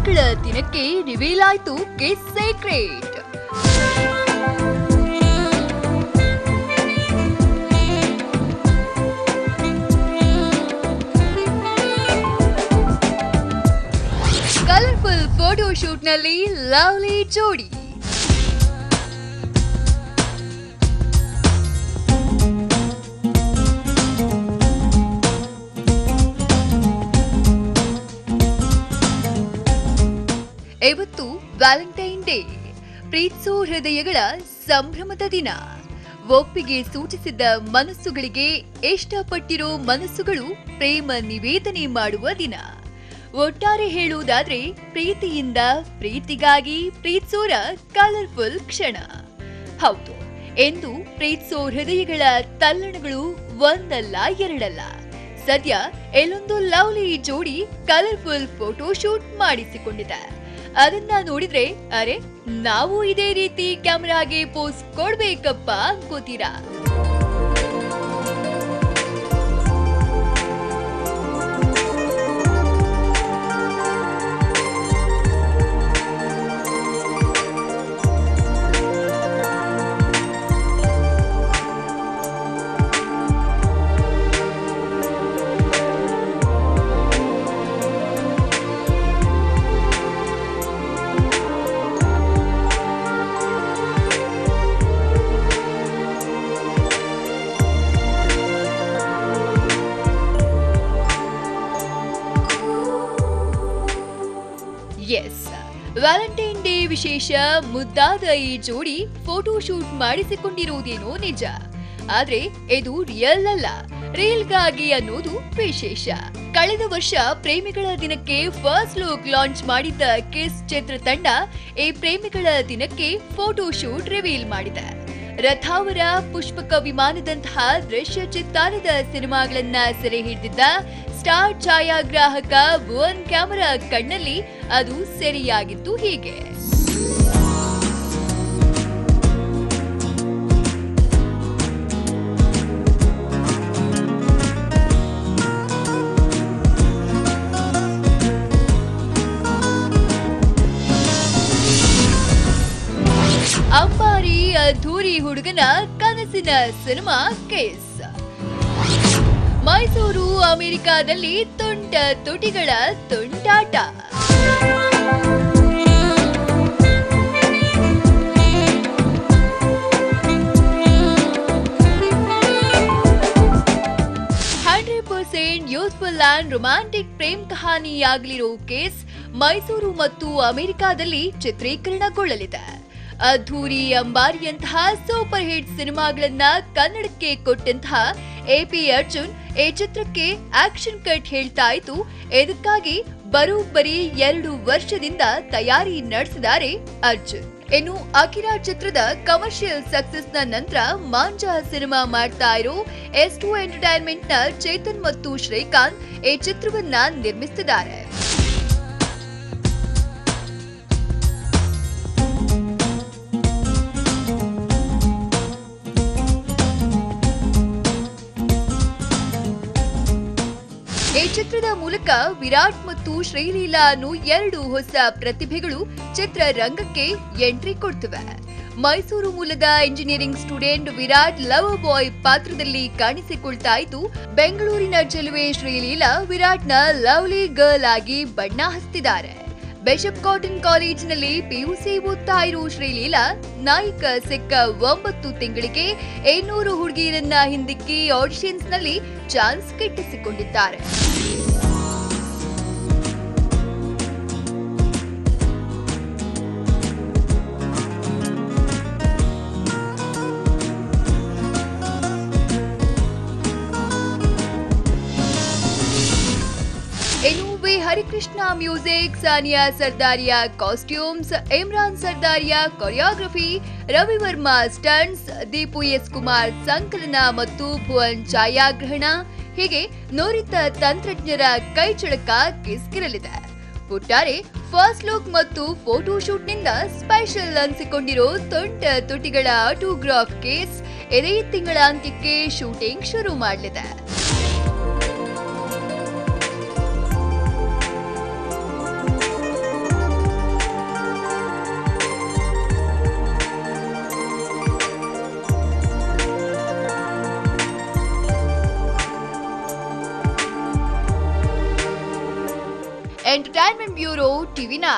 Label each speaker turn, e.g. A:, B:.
A: ಪ್ರೇಮಿಗಳ ದಿನಕ್ಕೆ ರಿವೀಲ್ ಆಯ್ತು ಕಿಸ್ ಸೀಕ್ರೆಟ್. ಕಲರ್ಫುಲ್ ಫೋಟೋ ಶೂಟ್ನಲ್ಲಿ ಲವ್ಲಿ ಜೋಡಿ. ಇವತ್ತು ವ್ಯಾಲೆಂಟೈನ್ ಡೇ, ಪ್ರೀತಿಸೋ ಹೃದಯಗಳ ಸಂಭ್ರಮದ ದಿನ. ಒಪ್ಪಿಗೆ ಸೂಚಿಸಿದ ಮನಸ್ಸುಗಳಿಗೆ ಇಷ್ಟಪಟ್ಟಿರೋ ಮನಸ್ಸುಗಳು ಪ್ರೇಮ ನಿವೇದನೆ ಮಾಡುವ ದಿನ. ಒಟ್ಟಾರೆ ಹೇಳುವುದಾದ್ರೆ ಪ್ರೀತಿಯಿಂದ ಪ್ರೀತಿಗಾಗಿ ಪ್ರೀತಿಸೋರ ಕಲರ್ಫುಲ್ ಕ್ಷಣ. ಹೌದು, ಎಂದು ಪ್ರೀತಿಸೋ ಹೃದಯಗಳ ತಲ್ಲಣಗಳು ಒಂದಲ್ಲ ಎರಡಲ್ಲ. ಸದ್ಯ ಎಲ್ಲೊಂದು ಲವ್ಲಿ ಜೋಡಿ ಕಲರ್ಫುಲ್ ಫೋಟೋ ಶೂಟ್ ಮಾಡಿಸಿಕೊಂಡಿದೆ. ಅದನ್ನ ನೋಡಿದ್ರೆ ಅರೆ, ನಾವು ಇದೇ ರೀತಿ ಕ್ಯಾಮೆರಾಗೆ ಪೋಸ್ ಕೊಡ್ಬೇಕಪ್ಪ ಅನ್ಕೋತೀರಾ? ಎಸ್, ವ್ಯಾಲೆಂಟೈನ್ ಡೇ ವಿಶೇಷ ಮುದ್ದಾದ ಈ ಜೋಡಿ ಫೋಟೋ ಶೂಟ್ ಮಾಡಿಸಿಕೊಂಡಿರುವುದೇನೋ ನಿಜ. ಆದ್ರೆ ಇದು ರಿಯಲ್ ಅಲ್ಲ, ರೀಲ್ಗಾಗಿ ಅನ್ನೋದು ವಿಶೇಷ. ಕಳೆದ ವರ್ಷ ಪ್ರೇಮಿಗಳ ದಿನಕ್ಕೆ ಫಸ್ಟ್ ಲುಕ್ ಲಾಂಚ್ ಮಾಡಿದ್ದ ಕಿಸ್ ಚಿತ್ರತಂಡ ಈ ಪ್ರೇಮಿಗಳ ದಿನಕ್ಕೆ ಫೋಟೋ ಶೂಟ್ ರಿವೀಲ್ ಮಾಡಿದೆ. ರಥಾವರ ಪುಷ್ಪಕ ವಿಮಾನದಂತಹ ದೃಶ್ಯ ಚಿತ್ತಾರದ ಸಿನಿಮಾಗಳನ್ನ ಸೆರೆ ಹಿಡಿದಿದ್ದ ಸ್ಟಾರ್ ಛಾಯಾಗ್ರಾಹಕ ಭುವನ್ ಕ್ಯಾಮರಾ ಕಣ್ಣಲ್ಲಿ ಅದು ಸೆರೆಯಾಗಿತ್ತು ಹೀಗೆ. ಅಂಬಾರಿ ಅದ್ಧೂರಿ ಹುಡುಗನ ಕನಸಿನ ಸಿನಿಮಾ ಕಿಸ್. ಮೈಸೂರು ಅಮೆರಿಕಾದಲ್ಲಿ ತುಂಟ ತುಟಿಗಳ ತುಂಟಾಟ. ಯೂತ್ಫುಲ್ ಅಂಡ್ ರೊಮ್ಯಾಂಟಿಕ್ ಪ್ರೇಮ್ ಕಹಾನಿಯಾಗಲಿರೋ ಕಿಸ್ ಮೈಸೂರು ಮತ್ತು ಅಮೆರಿಕಾದಲ್ಲಿ ಚಿತ್ರೀಕರಣಗೊಳ್ಳಲಿದೆ. ಅದ್ಧೂರಿ, ಅಂಬಾರಿಯಂತಹ ಸೂಪರ್ ಹಿಟ್ ಸಿನಿಮಾಗಳನ್ನ ಕನ್ನಡಕ್ಕೆ ಕೊಟ್ಟಂತಹ ಎಪಿ ಅರ್ಜುನ್ ಈ ಚಿತ್ರಕ್ಕೆ ಆಕ್ಷನ್ ಕಟ್ ಹೇಳ್ತಾ ಇದ್ದು, ಇದಕ್ಕಾಗಿ ಬರೋಬ್ಬರಿ 2 ವರ್ಷದಿಂದ ತಯಾರಿ ನಡೆಸಿದ್ದಾರೆ ಅರ್ಜುನ್. ಇನ್ನು ಅಕಿರಾ ಚಿತ್ರದ ಕಮರ್ಷಿಯಲ್ ಸಕ್ಸಸ್ ನ ನಂತರ ಮಾಂಜಾ ಸಿನಿಮಾ ಮಾಡ್ತಾ ಇರೋ S2 ಎಂಟರ್ಟೈನ್ಮೆಂಟ್ ನ ಚೇತನ್ ಮತ್ತು ಶ್ರೀಕಾಂತ್ ಈ ಚಿತ್ರವನ್ನ ನಿರ್ಮಿಸುತ್ತಿದ್ದಾರೆ. ಈ ಚಿತ್ರದ ಮೂಲಕ ವಿರಾಟ್ ಮತ್ತು ಶ್ರೀಲೀಲಾ ಅನ್ನೋ 2 ಹೊಸ ಪ್ರತಿಭೆಗಳು ಚಿತ್ರರಂಗಕ್ಕೆ ಎಂಟ್ರಿ ಕೊಡ್ತಿವೆ. ಮೈಸೂರು ಮೂಲದ engineering student Virat lover boy ಪಾತ್ರದಲ್ಲಿ ಕಾಣಿಸಿಕೊಳ್ತಾ ಇದ್ದು, ಬೆಂಗಳೂರಿನ ಚೆಲುವೆ ಶ್ರೀಲೀಲಾ ವಿರಾಟ್ನ ಲವ್ಲಿ ಗರ್ಲ್ ಆಗಿ ಬಣ್ಣ ಹಚ್ತಿದ್ದಾರೆ. ಬಿಷಪ್ ಕಾಟನ್ ಕಾಲೇಜಿನಲ್ಲಿ ಪಿಯುಸಿ ಓದ್ತಾ ಇರೋ ಶ್ರೀಲೀಲಾ ನಾಯಕ ಸಿಕ್ಕ 9 ತಿಂಗಳಿಗೆ 800 ಹುಡುಗಿಯರನ್ನ ಹಿಂದಿಕ್ಕಿ ಆಡಿಷನ್ಸ್ ನಲ್ಲಿ ಚಾನ್ಸ್ ಗಿಟ್ಟಿಸಿಕೊಂಡಿದ್ದಾರೆ. ಇನ್ನು V Harikrishna music, Sania Sardaria costumes, Imran Sardaria choreography, Ravi Varma stunts, Deepu S Kumar ಸಂಕಲನ ಮತ್ತು ಭುವನ್ ಛಾಯಾಗ್ರಹಣ ಹೀಗೆ ನುರಿತ ತಂತ್ರಜ್ಞರ ಕೈಚಳಕ ಕಿಸ್ಗಿರಲಿದೆ. ಒಟ್ಟಾರೆ ಫಸ್ಟ್ ಲುಕ್ ಮತ್ತು ಫೋಟೋ ಶೂಟ್ ನಿಂದ ಸ್ಪೆಷಲ್ ಅನಿಸಿಕೊಂಡಿರೋ ತುಂಟ ತುಟಿಗಳ ಆಟೋಗ್ರಾಫ್ ಕೇಸ್ ಇದೇ ತಿಂಗಳ ಅಂತ್ಯಕ್ಕೆ ಶೂಟಿಂಗ್ ಶುರು ಮಾಡಲಿದೆ. Entertainment bureau ಟಿವಿ9.